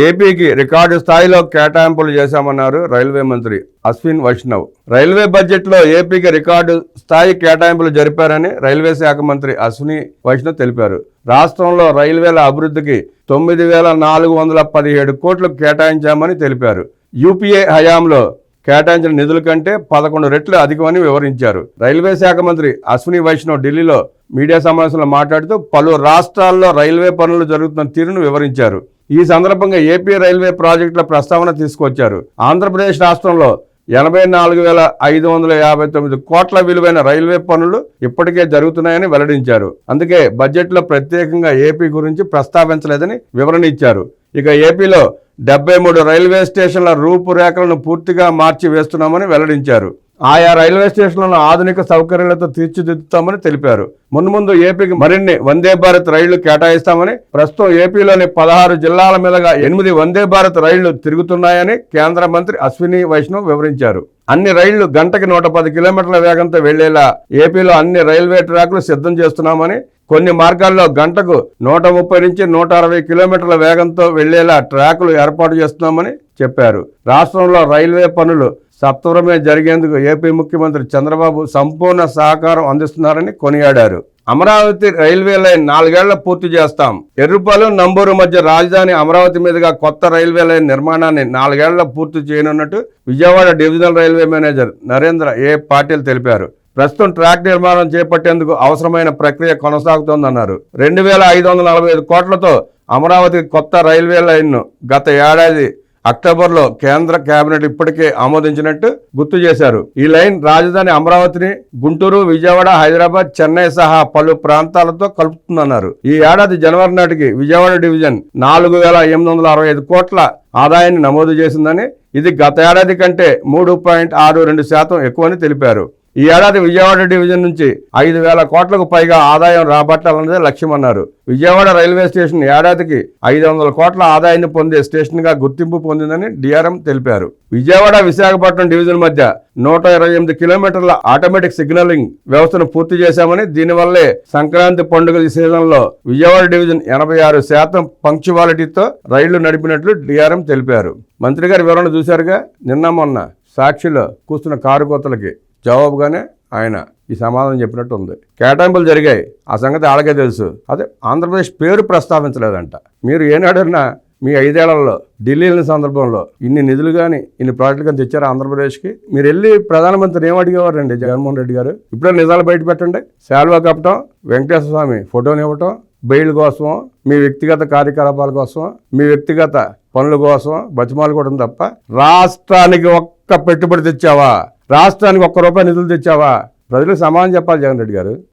ఏపీకి రికార్డు స్థాయిలో కేటాయింపులు చేశామన్నారు రైల్వే మంత్రి అశ్విన్ వైష్ణవ్. రైల్వే బడ్జెట్లో ఏపీకి రికార్డు స్థాయి కేటాయింపులు జరిపారని రైల్వే శాఖ మంత్రి అశ్విని వైష్ణవ్ తెలిపారు. రాష్ట్రంలో రైల్వేల అభివృద్ధికి 9,417 కోట్లు కేటాయించామని తెలిపారు. యూపీఏ హయాంలో కేటాయించిన నిధుల కంటే 11 రెట్లు అధికమని వివరించారు. రైల్వే శాఖ మంత్రి అశ్విని వైష్ణవ్ ఢిల్లీలో మీడియా సమావేశంలో మాట్లాడుతూ పలు రాష్ట్రాల్లో రైల్వే పనులు జరుగుతున్న తీరును వివరించారు. ఈ సందర్భంగా ఏపీ రైల్వే ప్రాజెక్టుల ప్రస్తావన తీసుకొచ్చారు. ఆంధ్రప్రదేశ్ రాష్ట్రంలో 84,559 కోట్ల విలువైన రైల్వే పనులు ఇప్పటికే జరుగుతున్నాయని వెల్లడించారు. అందుకే బడ్జెట్లో ప్రత్యేకంగా ఏపీ గురించి ప్రస్తావించలేదని వివరణ ఇచ్చారు. ఇక ఏపీలో 73 రైల్వే స్టేషన్ల రూపురేఖలను పూర్తిగా మార్చి వేస్తున్నామని వెల్లడించారు. ఆయా రైల్వే స్టేషన్లను ఆధునిక సౌకర్యాలతో తీర్చిదిద్దుతామని తెలిపారు. మున్ముందు ఏపీకి మరిన్ని వందే భారత్ రైళ్లు కేటాయిస్తామని, ప్రస్తుతం ఏపీలోని 16 జిల్లాల మీదుగా 8 వందే భారత్ రైళ్లు తిరుగుతున్నాయని కేంద్ర మంత్రి అశ్విని వైష్ణవ్ వివరించారు. అన్ని రైళ్లు గంటకి 110 కిలోమీటర్ల వేగంతో వెళ్లేలా ఏపీలో అన్ని రైల్వే ట్రాక్లు సిద్ధం చేస్తున్నామని, కొన్ని మార్గాల్లో గంటకు 130 నుంచి 160 కిలోమీటర్ల వేగంతో వెళ్లేలా ట్రాకులు ఏర్పాటు చేస్తున్నామని చెప్పారు. రాష్ట్రంలో రైల్వే పనులు సత్వరమే జరిగేందుకు ఏపీ ముఖ్యమంత్రి చంద్రబాబు సంపూర్ణ సహకారం అందిస్తున్నారని కొనియాడారు. అమరావతి రైల్వే లైన్ 4 ఏళ్ల పూర్తి చేస్తాం. ఎర్రుపాలెం, నంబూరు మధ్య రాజధాని అమరావతి మీదుగా కొత్త రైల్వే లైన్ నిర్మాణాన్ని 4 ఏళ్ల పూర్తి చేయనున్నట్టు Vijayawada divisional railway manager Narendra A Patil తెలిపారు. ప్రస్తుతం ట్రాక్ నిర్మాణం చేపట్టేందుకు అవసరమైన ప్రక్రియ కొనసాగుతోందన్నారు. 2,545 కోట్లతో అమరావతి కొత్త రైల్వే లైన్ను గత ఏడాది అక్టోబర్లో కేంద్ర కేబినెట్ ఇప్పటికే ఆమోదించినట్టు గుర్తు చేశారు. ఈ లైన్ రాజధాని అమరావతిని గుంటూరు, విజయవాడ, హైదరాబాద్, చెన్నై సహా పలు ప్రాంతాలతో కలుపుతుందన్నారు. ఈ ఏడాది జనవరి నాటికి విజయవాడ డివిజన్ 4,865 కోట్ల ఆదాయాన్ని నమోదు చేసిందని, ఇది గత ఏడాది కంటే 3.62% ఎక్కువని తెలిపారు. ఈ ఏడాది విజయవాడ డివిజన్ నుంచి 5,000 కోట్లకు పైగా ఆదాయం రాబట్టాలన్నదే లక్ష్యమన్నారు. విజయవాడ రైల్వే స్టేషన్ ఏడాదికి 500 కోట్ల ఆదాయాన్ని పొందే స్టేషన్గా గుర్తింపు పొందిందని డిఆర్ఎం తెలిపారు. విజయవాడ, విశాఖపట్నం డివిజన్ మధ్య 128 కిలోమీటర్ల ఆటోమేటిక్ సిగ్నలింగ్ వ్యవస్థను పూర్తి చేశామని, దీనివల్లే సంక్రాంతి పండుగ సీజన్లో విజయవాడ డివిజన్ 86% పంక్చువాలిటీతో రైళ్లు నడిపినట్లు డిఆర్ఎం తెలిపారు. మంత్రి గారి వివరణ చూశారుగా. నిన్న మొన్న సాక్షిలో కూర్చున్న కారు కోతలకి జవాబుగానే ఆయన ఈ సమాధానం చెప్పినట్టు ఉంది. కేటాయింపులు జరిగాయి, ఆ సంగతి ఆళ్ళకే తెలుసు. అదే ఆంధ్రప్రదేశ్ పేరు ప్రస్తావించలేదంట. మీరు ఏనాడన్నా మీ 5 ఏళ్లలో ఢిల్లీ వెళ్ళిన సందర్భంలో ఇన్ని నిధులు కానీ ఇన్ని ప్రాజెక్టులు కానీ తెచ్చారు ఆంధ్రప్రదేశ్కి? మీరు వెళ్ళి ప్రధానమంత్రిని ఏం అడిగేవారండి జగన్మోహన్ రెడ్డి గారు? ఇప్పుడే నిజాలు బయట పెట్టండి. శాల్వా కప్పటం, వెంకటేశ్వర స్వామి ఫోటోని ఇవ్వటం, బెయిల్ కోసం, మీ వ్యక్తిగత కార్యకలాపాల కోసం, మీ వ్యక్తిగత పనుల కోసం బతిమాలుకోవడం తప్ప రాష్ట్రానికి ఒక్క పెట్టుబడి తెచ్చావా? రాష్ట్రానికి ₹1 నిధులు తెచ్చావా? ప్రజలకు సమాధానం చెప్పాలి జగన్ రెడ్డి గారు.